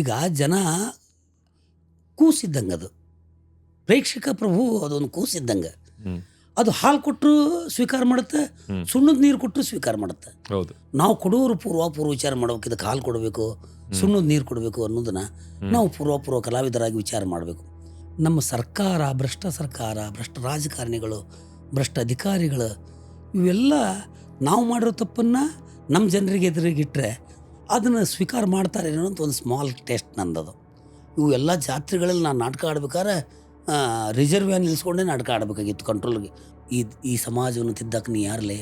ಈಗ ಜನ ಕೂಸಿದ್ದಂಗೆ ಅದು ಪ್ರೇಕ್ಷಕ ಪ್ರಭು ಅದೊಂದು ಕೂಸಿದ್ದಂಗೆ. ಹ್ಮ್. ಅದು ಹಾಲು ಕೊಟ್ಟರು ಸ್ವೀಕಾರ ಮಾಡುತ್ತೆ, ಸುಣ್ಣದ ನೀರು ಕೊಟ್ಟರು ಸ್ವೀಕಾರ ಮಾಡುತ್ತೆ. ಹೌದು. ನಾವು ಕೊಡೋರು ಪೂರ್ವ ವಿಚಾರ ಮಾಡ್ಬೇಕು, ಇದಕ್ಕೆ ಹಾಲು ಕೊಡಬೇಕು, ಸುಣ್ಣದ ನೀರು ಕೊಡಬೇಕು ಅನ್ನೋದನ್ನ ನಾವು ಪೂರ್ವ ಕಲಾವಿದರಾಗಿ ವಿಚಾರ ಮಾಡಬೇಕು. ನಮ್ಮ ಸರ್ಕಾರ, ಭ್ರಷ್ಟ ಸರ್ಕಾರ, ಭ್ರಷ್ಟ ರಾಜಕಾರಣಿಗಳು, ಭ್ರಷ್ಟ ಅಧಿಕಾರಿಗಳು ಇವೆಲ್ಲ ನಾವು ಮಾಡಿರೋ ತಪ್ಪನ್ನು ನಮ್ಮ ಜನರಿಗೆ ಎದುರಿಗಿಟ್ಟರೆ ಅದನ್ನು ಸ್ವೀಕಾರ ಮಾಡ್ತಾರೆ ಅನ್ನೋ ಅಂತ ಒಂದು ಸ್ಮಾಲ್ ಟೆಸ್ಟ್ ನಂದದು. ಇವು ಎಲ್ಲ ಜಾತ್ರೆಗಳಲ್ಲಿ ನಾನು ನಾಟಕ ಆಡ್ಬೇಕಾದ್ರೆ ರಿಸರ್ವ್ ವ್ಯಾನ್ ನಿಲ್ಸ್ಕೊಂಡೇ ನಾಟಕ ಆಡಬೇಕಾಗಿತ್ತು ಕಂಟ್ರೋಲ್ಗೆ. ಈ ಸಮಾಜವನ್ನು ತಿದ್ದಕ್ಕೆ ನೀ ಯಾರಲೇ,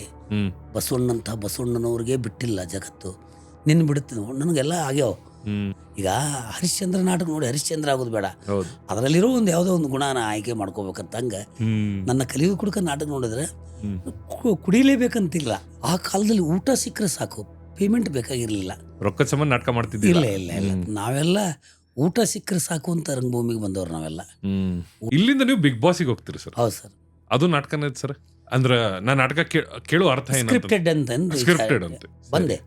ಬಸವಣ್ಣಂಥ ಬಸವಣ್ಣನವ್ರಿಗೆ ಬಿಟ್ಟಿಲ್ಲ ಜಗತ್ತು, ನಿನ್ನ ಬಿಡುತ್ತೆ. ನನಗೆಲ್ಲ ಆಗ್ಯಾವ. ಈಗ ಹರಿಶ್ಚಂದ್ರ ನಾಟಕ ನೋಡಿ ಹರಿಶ್ಚಂದ್ರ ಆಗೋದು ಬೇಡ, ಅದರಲ್ಲಿರೋ ಒಂದು ಯಾವುದೋ ಒಂದು ಗುಣನ ಆಯ್ಕೆ ಮಾಡ್ಕೋಬೇಕಂತಂಗೆ ನನ್ನ ಕಲಿಯುವ ಕುಡ್ಕ ನಾಟಕ ನೋಡಿದ್ರೆ ಕುಡಿಲೇಬೇಕಂತಿಲ್ಲ. ಆ ಕಾಲದಲ್ಲಿ ಊಟ ಸಿಕ್ಕರೆ ಸಾಕು, ಪೇಮೆಂಟ್ ಬೇಕಾಗಿರಲಿಲ್ಲ, ರೊಕ್ಕದ ಸಂಬಂಧ ನಾಟಕ ಮಾಡ್ತಿದ್ದಿಲ್ಲ. ಇಲ್ಲ ನಾವೆಲ್ಲ ಊಟ ಸಿಕ್ಕರೆ ಸಾಕು ಅಂತ ರಂಗಭೂಮಿಗೆ ಬಂದವ್ರು ನಾವೆಲ್ಲ. ಇಲ್ಲಿಂದ ನೀವು ಬಿಗ್ ಬಾಸಿಗೆ ಹೋಗ್ತೀರಿ ಸರ್? ಹೌದು ಸರ್. ಅದು ನಾಟಕನೇ ಸರ್? ಅಂದ್ರೆ ನಾ ನಾಟಕ ಕೇಳೋ ಅರ್ಥ ಏನು? ಸ್ಕ್ರಿಪ್ಟೆಡ್ ಅಂತ ಸ್ಕ್ರಿಪ್ಟೆಡ್ ಅಂತ ಬಂದೆ.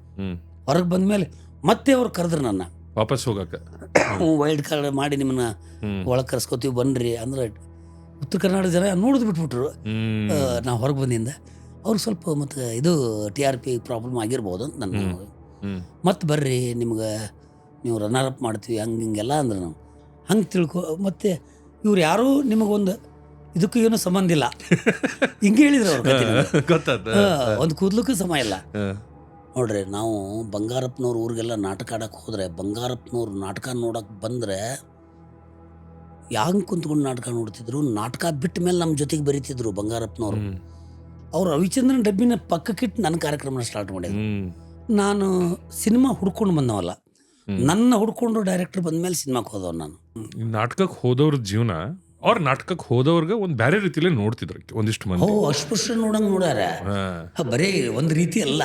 ಹೊರಗೆ ಬಂದ್ಮೇಲೆ ಮತ್ತೆ ಅವ್ರು ಕರೆದ್ರು ನನ್ನ ವಾಪಸ್ ಹೋಗಕ್ಕ. ವೈಲ್ಡ್ ಕಾರ್ಡ್ ಮಾಡಿ ನಿಮ್ಮನ್ನ ಒಳಗೆ ಕರ್ಸ್ಕೊತೀವಿ ಬನ್ರಿ ಅಂದ್ರೆ ಉತ್ತರ ಕರ್ನಾಟಕ ಜನ ನೋಡಿದ್ ಬಿಟ್ಬಿಟ್ರು. ನಾವು ಹೊರಗೆ ಬಂದಿಂದ ಅವ್ರಿಗೆ ಸ್ವಲ್ಪ ಮತ್ತು ಇದು TRP ಪ್ರಾಬ್ಲಮ್ ಆಗಿರ್ಬೋದು ಅಂತ ನನ್ನ ಮತ್ತೆ ಬರ್ರಿ ನಿಮ್ಗೆ ನೀವು ರನ್ನರ್ ಅಪ್ ಮಾಡ್ತೀವಿ ಹಿಂಗೆಲ್ಲ ಅಂದ್ರೆ ನಾವು ಹಂಗೆ ತಿಳ್ಕೊ. ಮತ್ತು ಇವ್ರು ಯಾರೂ ನಿಮಗೊಂದು ಇದಕ್ಕೂ ಏನೂ ಸಂಬಂಧ ಇಲ್ಲ ಹಿಂಗೆ ಹೇಳಿದ್ರು ಅವ್ರು. ಒಂದು ಕೂದಲಕ್ಕೂ ಸಮ ಇಲ್ಲ ನೋಡ್ರಿ. ನಾವು ಬಂಗಾರಪ್ಪನವ್ರ ಊರಿಗೆಲ್ಲ ನಾಟಕ ಆಡಕ್ಕೆ ಹೋದರೆ ಬಂಗಾರಪ್ಪನವ್ರು ನಾಟಕ ನೋಡಕ್ಕೆ ಬಂದರೆ ಹ್ಯಾಂಗೆ ಕುಂತ್ಕೊಂಡು ನಾಟಕ ನೋಡ್ತಿದ್ರು, ನಾಟಕ ಬಿಟ್ಟ ಮೇಲೆ ನಮ್ಮ ಜೊತೆಗೆ ಬರೀತಿದ್ರು ಬಂಗಾರಪ್ಪನವ್ರು. ಅವ್ರು ರವಿಚಂದ್ರನ್ ಡಬ್ಬಿನ ಪಕ್ಕಕ್ಕಿಟ್ಟು ನನ್ನ ಕಾರ್ಯಕ್ರಮನ ಸ್ಟಾರ್ಟ್ ಮಾಡಿದ್ರು. ನಾನು ಸಿನಿಮಾ ಹುಡ್ಕೊಂಡು ಬಂದವಲ್ಲ, ನನ್ನ ಹುಡ್ಕೊಂಡು ಡೈರೆಕ್ಟರ್ ಬಂದ ಮೇಲೆ ಸಿನಿಮಾಕ್ಕೆ ಹೋದವ್ ನಾನು. ನಾಟಕಕ್ಕೆ ಹೋದವ್ರ ಜೀವನ ಅವ್ರ ನಾಟಕಕ್ಕೆ ಹೋದವ್ರಿಗೆ ಒಂದು ಬೇರೆ ರೀತಿಯಲ್ಲಿ ನೋಡ್ತಿದ್ರು ಒಂದಿಷ್ಟು ಮಂದಿ. ಅಸ್ಪೃಶ್ಯ ನೋಡಂಗೆ ನೋಡ್ಯಾರ, ಬರೀ ಒಂದು ರೀತಿ ಅಲ್ಲ.